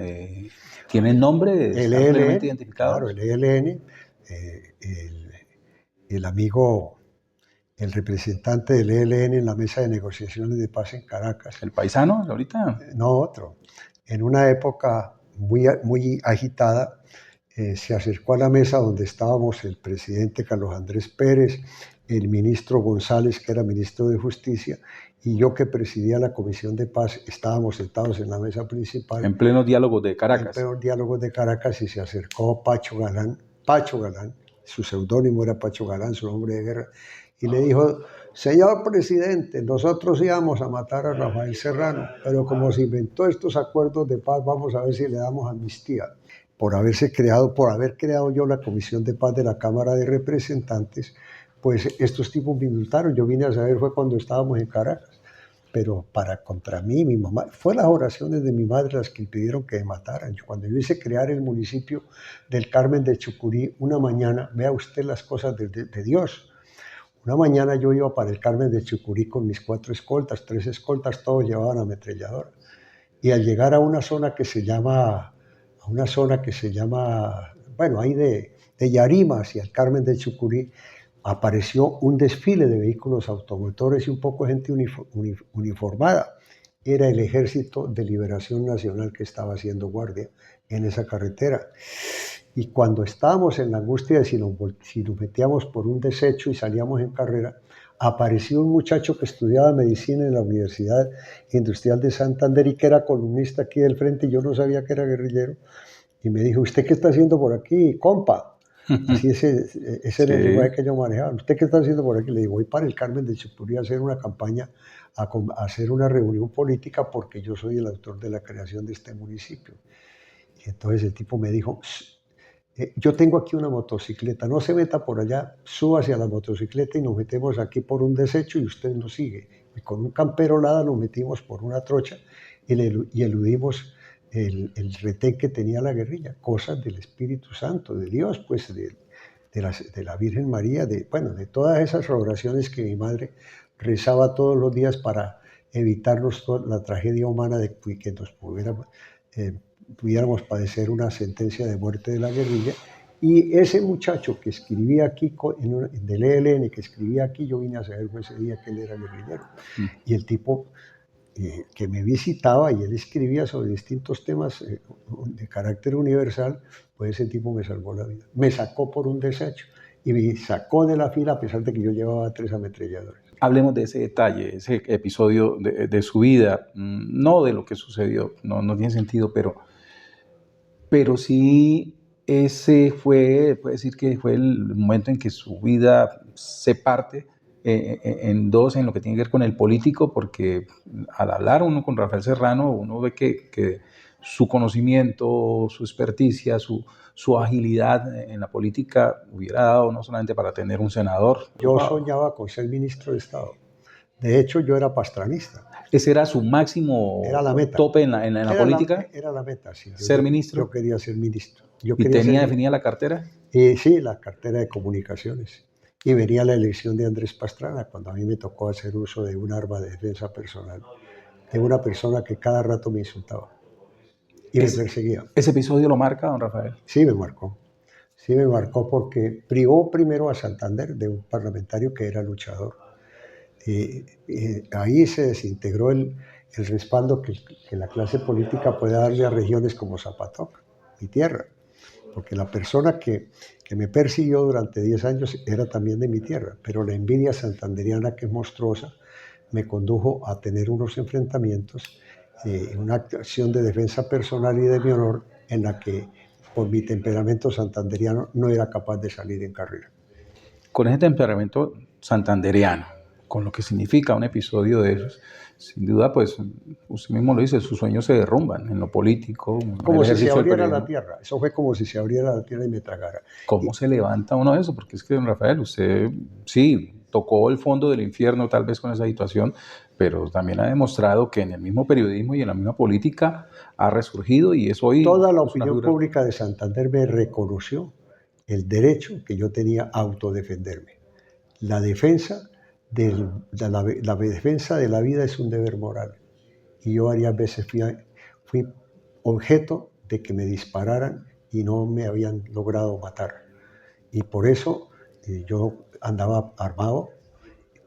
¿tienen nombre? El ELN, claro, el ELN, el amigo, el representante del ELN en la mesa de negociaciones de paz en Caracas. ¿El paisano ahorita? No, otro. En una época muy agitada, se acercó a la mesa donde estábamos el presidente Carlos Andrés Pérez, el ministro González, que era ministro de Justicia, y yo que presidía la Comisión de Paz. Estábamos sentados en la mesa principal. En plenos diálogos de Caracas. En plenos diálogos de Caracas, y se acercó Pacho Galán, su seudónimo era Pacho Galán, su nombre de guerra, y le dijo: señor presidente, nosotros íbamos a matar a Rafael Serrano, pero como se inventó estos acuerdos de paz, vamos a ver si le damos amnistía. Por haber creado yo la Comisión de Paz de la Cámara de Representantes, pues estos tipos me indultaron. Yo vine a saber fue cuando estábamos en Caracas, pero contra mí, mi mamá, fue las oraciones de mi madre las que impidieron que me mataran. Cuando yo hice crear el municipio del Carmen de Chucurí, una mañana, vea usted las cosas de Dios. Una mañana yo iba para el Carmen de Chucurí con mis 4 escoltas, 3 escoltas, todos llevaban ametralladora. Y al llegar a una zona que se llama, bueno, ahí de Yarima hacia el Carmen de Chucurí, apareció un desfile de vehículos automotores y un poco de gente uniformada. Era el Ejército de Liberación Nacional que estaba haciendo guardia en esa carretera. Y cuando estábamos en la angustia de si nos metíamos por un desecho y salíamos en carrera, apareció un muchacho que estudiaba medicina en la Universidad Industrial de Santander y que era columnista aquí del frente, y yo no sabía que era guerrillero, y me dijo: ¿usted qué está haciendo por aquí, compa? Así ese era el lenguaje que yo manejaba. ¿Usted qué está haciendo por aquí? Le digo: voy para el Carmen de Chucurí a hacer una campaña, a hacer una reunión política, porque yo soy el autor de la creación de este municipio. Y entonces el tipo me dijo: yo tengo aquí una motocicleta, no se meta por allá, súbase a la motocicleta y nos metemos aquí por un desecho y usted nos sigue. Y con un camperolada nos metimos por una trocha y eludimos el retén que tenía la guerrilla. Cosas del Espíritu Santo, de Dios, pues de la Virgen María, de todas esas oraciones que mi madre rezaba todos los días para evitarnos la tragedia humana de que nos pudiéramos padecer una sentencia de muerte de la guerrilla. Y ese muchacho que escribía aquí, del ELN, que escribía aquí, yo vine a saber ese día que él era guerrillero. Y el tipo que me visitaba, y él escribía sobre distintos temas de carácter universal, pues ese tipo me salvó la vida. Me sacó por un desecho y me sacó de la fila a pesar de que yo llevaba 3 ametralladores. Hablemos de ese detalle, ese episodio de su vida, no de lo que sucedió, no tiene sentido, pero sí ese puede decir que fue el momento en que su vida se parte en dos en lo que tiene que ver con el político, porque al hablar uno con Rafael Serrano, uno ve que su conocimiento, su experticia, su agilidad en la política hubiera dado no solamente para tener un senador. Yo soñaba con ser ministro de Estado. De hecho, yo era pastranista. ¿Ese era su máximo tope en la política? Era la meta, sí. ¿Ser ministro? Yo quería ser ministro. ¿Y tenía definida la cartera? Sí, la cartera de comunicaciones. Y venía la elección de Andrés Pastrana, cuando a mí me tocó hacer uso de un arma de defensa personal, de una persona que cada rato me insultaba y me perseguía. ¿Ese episodio lo marca, don Rafael? Sí, me marcó. Sí, me marcó porque privó primero a Santander de un parlamentario que era luchador. Ahí se desintegró el respaldo que la clase política puede darle a regiones como Zapatoca, mi tierra, porque la persona que me persiguió durante 10 años era también de mi tierra, pero la envidia santanderiana, que es monstruosa, me condujo a tener unos enfrentamientos, una acción de defensa personal y de mi honor, en la que por mi temperamento santanderiano no era capaz de salir en carrera. Con ese temperamento santanderiano, con lo que significa un episodio de esos, sin duda, pues usted mismo lo dice, sus sueños se derrumban en lo político. Como si se abriera la tierra, eso fue como si se abriera la tierra y me tragara. ¿Cómo se levanta uno de eso? Porque es que, don Rafael, usted sí tocó el fondo del infierno tal vez con esa situación, pero también ha demostrado que en el mismo periodismo y en la misma política ha resurgido y es hoy... Toda la opinión pública de Santander me reconoció el derecho que yo tenía a autodefenderme. La defensa la defensa de la vida es un deber moral. Y yo varias veces fui objeto de que me dispararan y no me habían logrado matar. Y por eso yo andaba armado,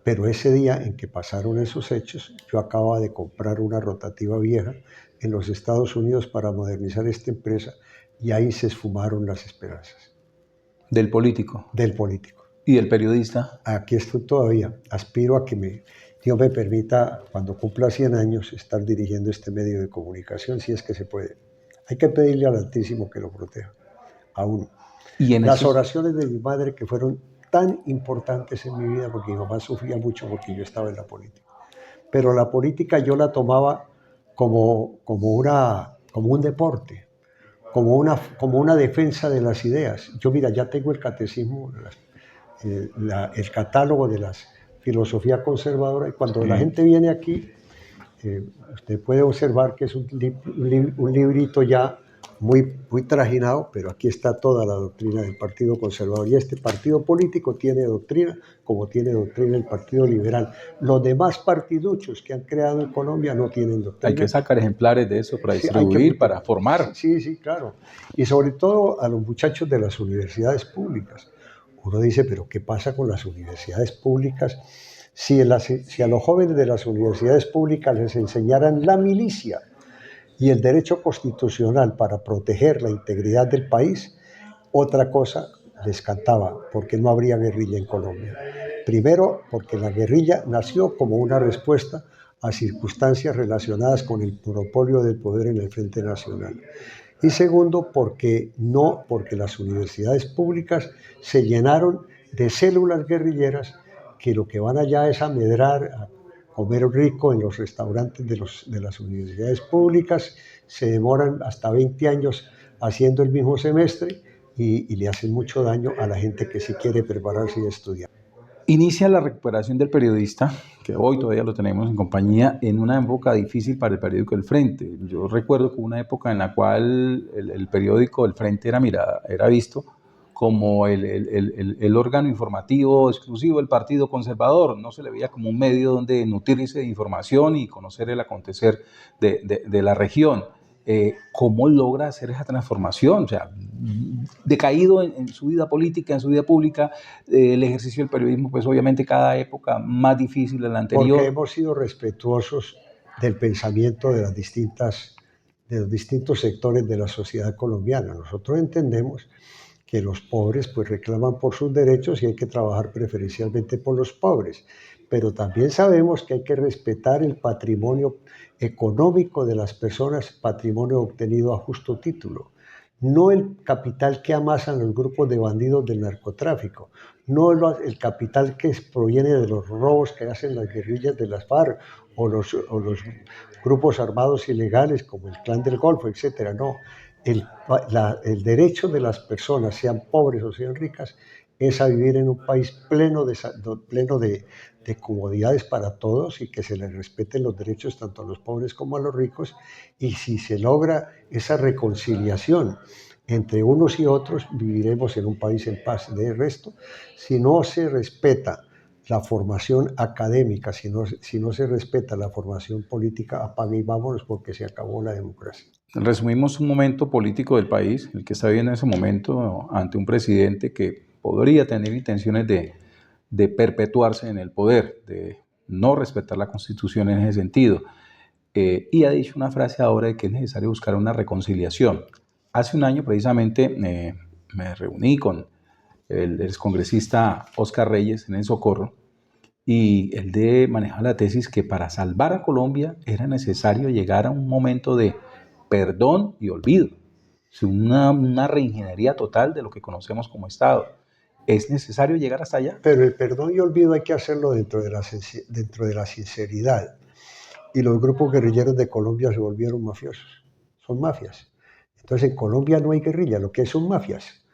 pero ese día en que pasaron esos hechos, yo acababa de comprar una rotativa vieja en los Estados Unidos para modernizar esta empresa, y ahí se esfumaron las esperanzas. Del político. Del político. ¿Y del periodista? Aquí estoy todavía. Aspiro a que Dios me permita, cuando cumpla 100 años, estar dirigiendo este medio de comunicación, si es que se puede. Hay que pedirle al Altísimo que lo proteja, a uno. ¿Y en las oraciones de mi madre, que fueron tan importantes en mi vida, porque mi mamá sufría mucho porque yo estaba en la política. Pero la política yo la tomaba como un deporte, como una defensa de las ideas. Yo, mira, ya tengo el catecismo, el catálogo de la filosofía conservadora, y cuando la gente viene aquí, usted puede observar que es un librito ya muy trajinado, pero aquí está toda la doctrina del Partido Conservador. Y este partido político tiene doctrina, como tiene doctrina el Partido Liberal. Los demás partiduchos que han creado en Colombia no tienen doctrina. Hay que sacar ejemplares de eso para distribuir, para formar. Sí, claro. Y sobre todo a los muchachos de las universidades públicas. Uno dice, pero ¿qué pasa con las universidades públicas? Si a los jóvenes de las universidades públicas les enseñaran la milicia y el derecho constitucional para proteger la integridad del país, otra cosa les cantaba, porque no habría guerrilla en Colombia. Primero, porque la guerrilla nació como una respuesta a circunstancias relacionadas con el monopolio del poder en el Frente Nacional. Y segundo, porque las universidades públicas se llenaron de células guerrilleras que lo que van allá es a medrar, a comer rico en los restaurantes de las universidades públicas, se demoran hasta 20 años haciendo el mismo semestre y le hacen mucho daño a la gente que sí quiere prepararse y estudiar. Inicia la recuperación del periodista, que hoy todavía lo tenemos en compañía, en una época difícil para el periódico El Frente. Yo recuerdo que hubo una época en la cual el periódico El Frente era visto como el órgano informativo exclusivo del Partido Conservador. No se le veía como un medio donde nutrirse de información y conocer el acontecer de la región. ¿Cómo logra hacer esa transformación? O sea, decaído en su vida política, en su vida pública, el ejercicio del periodismo, pues obviamente cada época más difícil de la anterior. Porque hemos sido respetuosos del pensamiento de los distintos sectores de la sociedad colombiana. Nosotros entendemos que los pobres pues reclaman por sus derechos y hay que trabajar preferencialmente por los pobres, pero también sabemos que hay que respetar el patrimonio económico de las personas, patrimonio obtenido a justo título, no el capital que amasan los grupos de bandidos del narcotráfico, no el capital que proviene de los robos que hacen las guerrillas de las FARC o los grupos armados ilegales como el Clan del Golfo, etcétera. No, el derecho de las personas, sean pobres o sean ricas, es a vivir en un país pleno de comodidades para todos y que se les respeten los derechos tanto a los pobres como a los ricos. Y si se logra esa reconciliación entre unos y otros, viviremos en un país en paz. De resto, si no se respeta la formación académica, si no se respeta la formación política, apague y vámonos porque se acabó la democracia. Resumimos un momento político del país, el que está viviendo en ese momento ante un presidente que podría tener intenciones de perpetuarse en el poder, de no respetar la Constitución en ese sentido. Y ha dicho una frase ahora de que es necesario buscar una reconciliación. Hace un año precisamente me reuní con el excongresista Oscar Reyes en El Socorro y él manejaba la tesis que para salvar a Colombia era necesario llegar a un momento de perdón y olvido, una reingeniería total de lo que conocemos como Estado. ¿Es necesario llegar hasta allá? Pero el perdón y olvido hay que hacerlo dentro de la sinceridad. Y los grupos guerrilleros de Colombia se volvieron mafiosos, son mafias. Entonces en Colombia no hay guerrilla, lo que hay son mafias.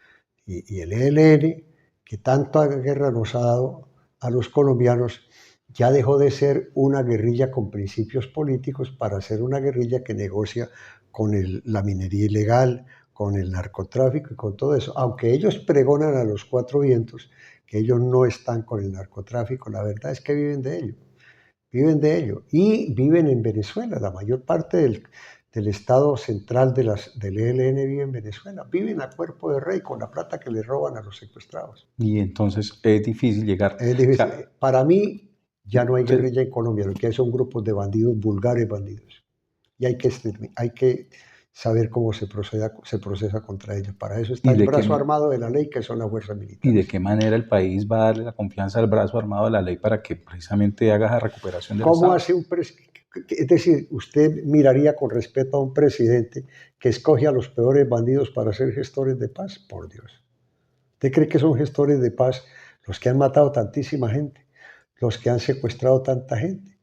Y el ELN, que tanta guerra nos ha dado a los colombianos, ya dejó de ser una guerrilla con principios políticos para ser una guerrilla que negocia con la minería ilegal, con el narcotráfico y con todo eso. Aunque ellos pregonan a los cuatro vientos que ellos no están con el narcotráfico, la verdad es que viven de ello. Viven de ello y viven en Venezuela. La mayor parte del estado central del ELN vive en Venezuela. Viven a cuerpo de rey con la plata que le roban a los secuestrados. Y entonces es difícil llegar. Es difícil. O sea, para mí ya no hay guerrilla en Colombia, lo que hay son grupos de bandidos, vulgares bandidos. Y hay que saber cómo se procesa contra ellos. Para eso está ¿Y el de brazo armado de la ley, que son las fuerzas y militares. de qué manera el país va a darle la confianza al brazo armado de la ley para que precisamente haga esa recuperación del ¿Cómo Estado? hace un presidente? Es decir, usted miraría con respeto a un presidente que escoge a los peores bandidos para ser gestores de paz, por Dios. ¿Usted cree que son gestores de paz los que han matado tantísima gente, los que han secuestrado tanta gente?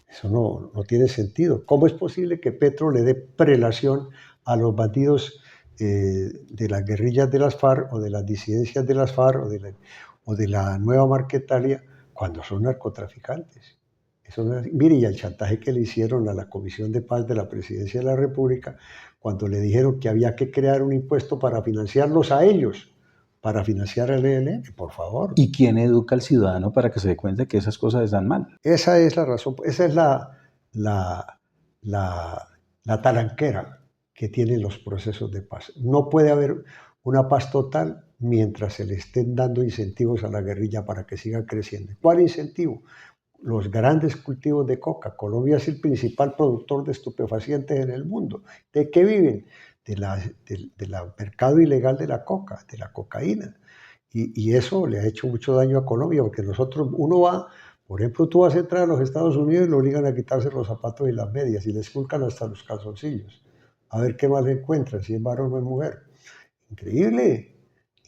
Eso no tiene sentido. ¿Cómo es posible que Petro le dé prelación a los bandidos de las guerrillas de las FARC o de las disidencias de las FARC o de la nueva Marquetalia cuando son narcotraficantes? Eso no es, mire, y el chantaje que le hicieron a la Comisión de Paz de la Presidencia de la República cuando le dijeron que había que crear un impuesto para financiarlos a ellos, para financiar al ELN, por favor. ¿Y quién educa al ciudadano para que se dé cuenta que esas cosas están mal? Esa es la razón, esa es la, la talanquera que tienen los procesos de paz. No puede haber una paz total mientras se le estén dando incentivos a la guerrilla para que siga creciendo. ¿Cuál incentivo? Los grandes cultivos de coca. Colombia es el principal productor de estupefacientes en el mundo. ¿De qué viven? Del mercado ilegal de la coca, de la cocaína. Y eso le ha hecho mucho daño a Colombia, porque uno va, por ejemplo, tú vas a entrar a los Estados Unidos y lo obligan a quitarse los zapatos y las medias y les culcan hasta los calzoncillos. A ver qué más le encuentran, si es varón o es mujer. Increíble,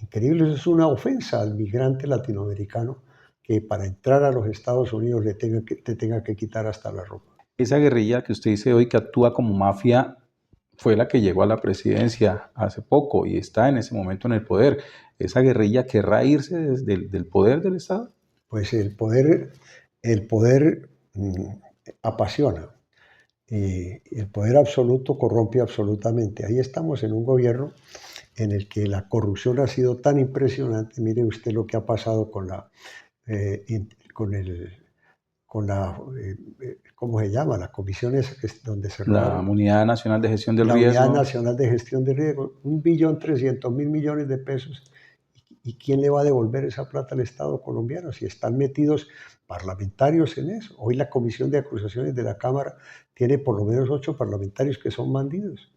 increíble. Eso es una ofensa al migrante latinoamericano que para entrar a los Estados Unidos te tenga que quitar hasta la ropa. Esa guerrilla que usted dice hoy que actúa como mafia fue la que llegó a la presidencia hace poco y está en ese momento en el poder. ¿Esa guerrilla querrá irse del poder del Estado? Pues el poder apasiona. El poder absoluto corrompe absolutamente. Ahí estamos en un gobierno en el que la corrupción ha sido tan impresionante. Mire usted lo que ha pasado con la, ¿cómo se llama? La comisión esa donde se La robaron. Unidad Nacional de Gestión del La Riesgo. Unidad Nacional de Gestión de Riesgo, 1.300.000 millones de pesos. ¿Y quién le va a devolver esa plata al Estado colombiano si están metidos parlamentarios en eso? Hoy la Comisión de Acusaciones de la Cámara tiene por lo menos 8 parlamentarios que son bandidos.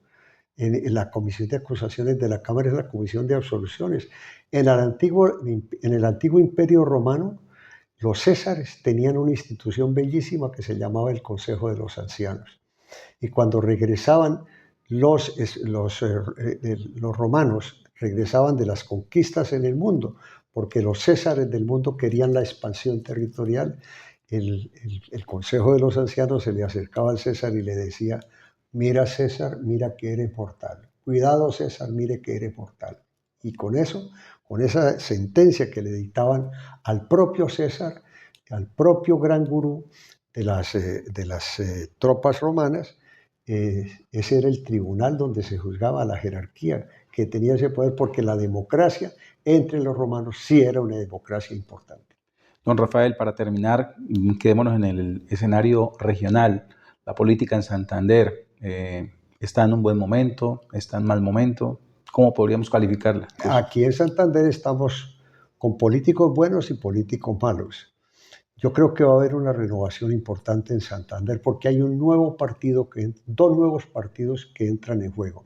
En la Comisión de Acusaciones de la Cámara es la Comisión de Absoluciones. En el antiguo Imperio Romano, los césares tenían una institución bellísima que se llamaba el Consejo de los Ancianos. Y cuando regresaban los romanos, regresaban de las conquistas en el mundo, porque los césares del mundo querían la expansión territorial, el Consejo de los Ancianos se le acercaba al César y le decía: mira César, mira que eres mortal. Cuidado César, mire que eres mortal. Y con eso, con esa sentencia que le dictaban al propio César, al propio gran gurú de las tropas romanas, ese era el tribunal donde se juzgaba a la jerarquía que tenía ese poder, porque la democracia entre los romanos sí era una democracia importante. Don Rafael, para terminar, quedémonos en el escenario regional. La política en Santander está en un buen momento, está en mal momento. ¿Cómo podríamos calificarla? Aquí en Santander estamos con políticos buenos y políticos malos. Yo creo que va a haber una renovación importante en Santander porque hay un nuevo partido, dos nuevos partidos que entran en juego.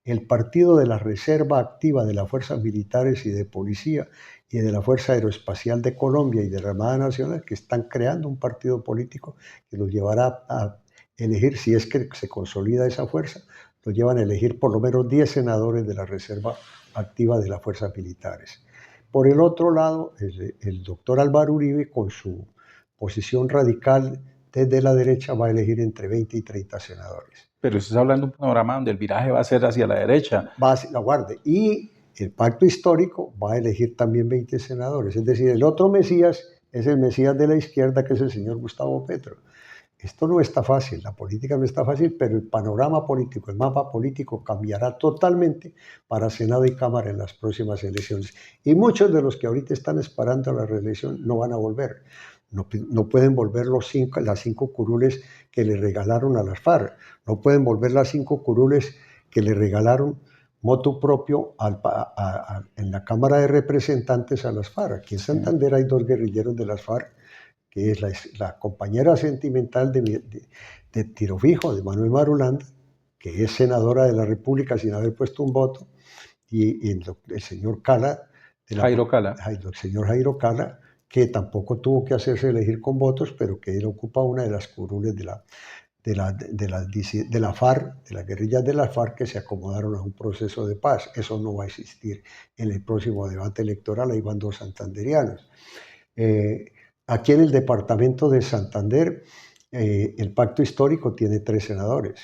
El partido de la Reserva Activa de las Fuerzas Militares y de Policía y de la Fuerza Aeroespacial de Colombia y de la Armada Nacional, que están creando un partido político que los llevará a elegir, si es que se consolida esa fuerza, los llevan a elegir por lo menos 10 senadores de la Reserva Activa de las Fuerzas Militares. Por el otro lado, el doctor Álvaro Uribe, con su posición radical desde la derecha, va a elegir entre 20 y 30 senadores. Pero estás hablando de un panorama donde el viraje va a ser hacia la derecha. Aguarde. Y el pacto histórico va a elegir también 20 senadores. Es decir, el otro Mesías es el Mesías de la izquierda, que es el señor Gustavo Petro. Esto no está fácil, la política no está fácil, pero el panorama político, el mapa político cambiará totalmente para Senado y Cámara en las próximas elecciones. Y muchos de los que ahorita están esperando a la reelección no van a volver. No pueden volver las 5 curules que le regalaron a las FARC. No pueden volver las 5 curules que le regalaron motu propio en la Cámara de Representantes a las FARC. Aquí en Santander hay 2 guerrilleros de las FARC, que es la compañera sentimental de Tiro Fijo, de Manuel Marulanda, que es senadora de la República sin haber puesto un voto, y el señor Cala, Jairo Cala. el señor Jairo Cala, que tampoco tuvo que hacerse elegir con votos, pero que él ocupa una de las curules de la FARC, de las guerrillas de la FARC, que se acomodaron a un proceso de paz. Eso no va a existir en el próximo debate electoral. Ahí van dos santanderianos. Aquí en el departamento de Santander, el pacto histórico tiene 3 senadores,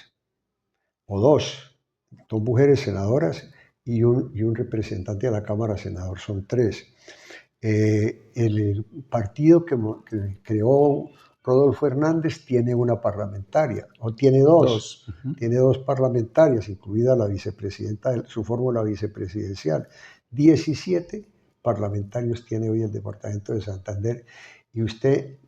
o dos mujeres senadoras y un representante de la Cámara senador, son 3. El partido que creó Rodolfo Hernández tiene una parlamentaria, o tiene dos. Tiene 2 parlamentarias, incluida la vicepresidenta, su fórmula vicepresidencial. 17 parlamentarios tiene hoy el departamento de Santander, y usted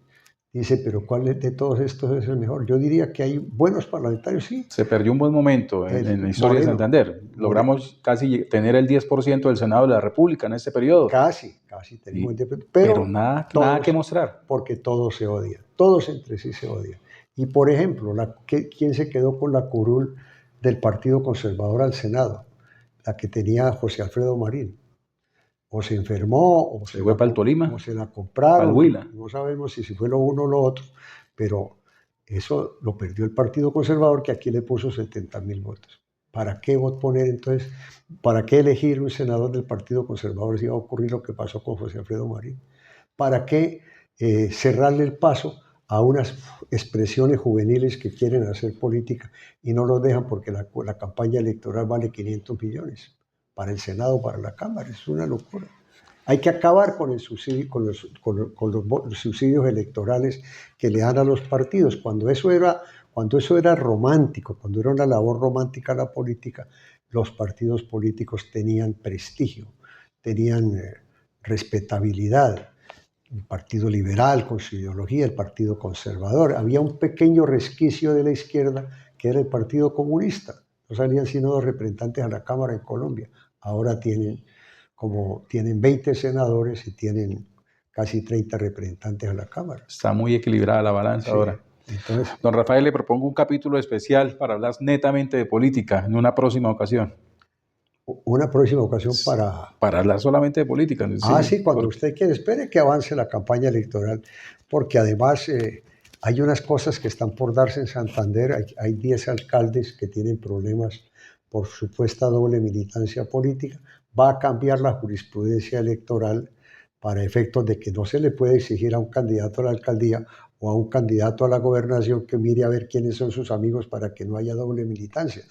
dice, pero ¿cuál de todos estos es el mejor? Yo diría que hay buenos parlamentarios, sí. Se perdió un buen momento en la historia de Santander. Logramos casi tener el 10% del Senado de la República en este periodo. Casi tenemos el 10%. Pero nada que mostrar. Porque todos se odian, todos entre sí se odian. Y por ejemplo, ¿quién se quedó con la curul del Partido Conservador al Senado? La que tenía José Alfredo Marín. O se enfermó, o se fue para el Tolima, o se la compraron, Huila. No sabemos si fue lo uno o lo otro, pero eso lo perdió el Partido Conservador, que aquí le puso 70.000 votos. ¿Para qué poner entonces, para qué elegir un senador del Partido Conservador si va a ocurrir lo que pasó con José Alfredo Marín? ¿Para qué cerrarle el paso a unas expresiones juveniles que quieren hacer política y no los dejan porque la campaña electoral vale 500 millones? Para el Senado, para la Cámara, es una locura. Hay que acabar con el subsidio, con los subsidios electorales que le dan a los partidos. Cuando eso era romántico, cuando era una labor romántica la política, los partidos políticos tenían prestigio, tenían respetabilidad. El Partido Liberal con su ideología, el Partido Conservador. Había un pequeño resquicio de la izquierda que era el Partido Comunista. No salían sino 2 representantes a la Cámara en Colombia. Ahora tienen 20 senadores y tienen casi 30 representantes a la Cámara. Está muy equilibrada la balanza ahora. Entonces, don Rafael, le propongo un capítulo especial para hablar netamente de política en una próxima ocasión. Una próxima ocasión para hablar solamente de política. Sí, cuando usted quiera. Espere que avance la campaña electoral, porque además hay unas cosas que están por darse en Santander. Hay 10 alcaldes que tienen problemas por supuesta doble militancia política. Va a cambiar la jurisprudencia electoral para efectos de que no se le puede exigir a un candidato a la alcaldía o a un candidato a la gobernación que mire a ver quiénes son sus amigos para que no haya doble militancia.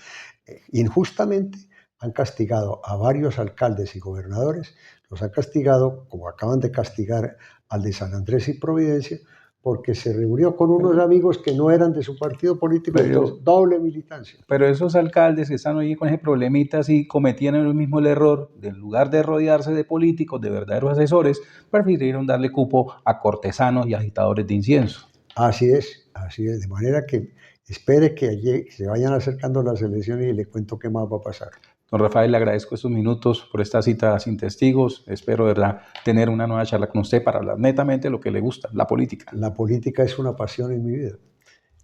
Injustamente han castigado a varios alcaldes y gobernadores, los han castigado, como acaban de castigar al de San Andrés y Providencia, porque se reunió con unos amigos que no eran de su partido político, entonces doble militancia. Pero esos alcaldes que están ahí con ese problemita, sí cometían el mismo error, en lugar de rodearse de políticos, de verdaderos asesores, prefirieron darle cupo a cortesanos y agitadores de incienso. Así es, de manera que espere que allí se vayan acercando las elecciones y le cuento qué más va a pasar. Don Rafael, le agradezco estos minutos por esta cita sin testigos. Espero, de verdad, tener una nueva charla con usted para hablar netamente de lo que le gusta, la política. La política es una pasión en mi vida.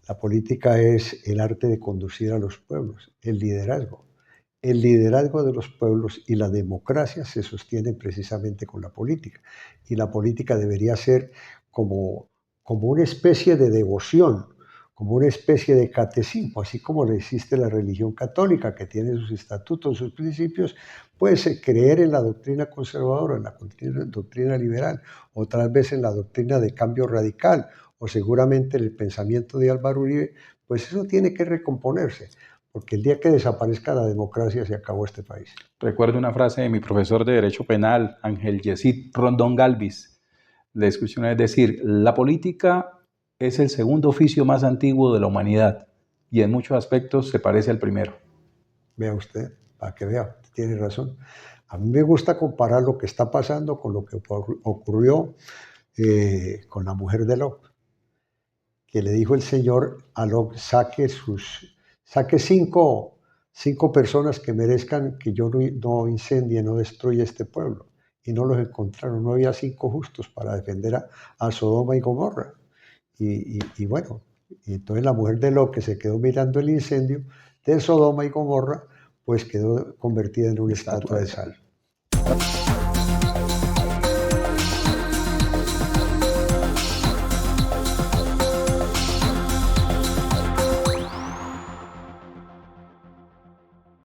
La política es el arte de conducir a los pueblos, el liderazgo. El liderazgo de los pueblos y la democracia se sostienen precisamente con la política. Y la política debería ser como una especie de devoción, como una especie de catecismo, así como le existe la religión católica, que tiene sus estatutos, sus principios. Puede creer en la doctrina conservadora, en la doctrina liberal, otras veces en la doctrina de cambio radical, o seguramente en el pensamiento de Álvaro Uribe. Pues eso tiene que recomponerse, porque el día que desaparezca la democracia se acabó este país. Recuerdo una frase de mi profesor de Derecho Penal, Ángel Yesid Rondón Galvis. Le escuché una vez decir, la política es el segundo oficio más antiguo de la humanidad y en muchos aspectos se parece al primero. Vea usted, para que vea, tiene razón. A mí me gusta comparar lo que está pasando con lo que ocurrió con la mujer de Lot, que le dijo el Señor a Lot, saque 5 personas que merezcan que yo no incendie, no destruya este pueblo. Y no los encontraron, no había 5 justos para defender a Sodoma y Gomorra. Y bueno, y entonces la mujer de Lot, que se quedó mirando el incendio, de Sodoma y Gomorra, pues quedó convertida en una estatua de sal.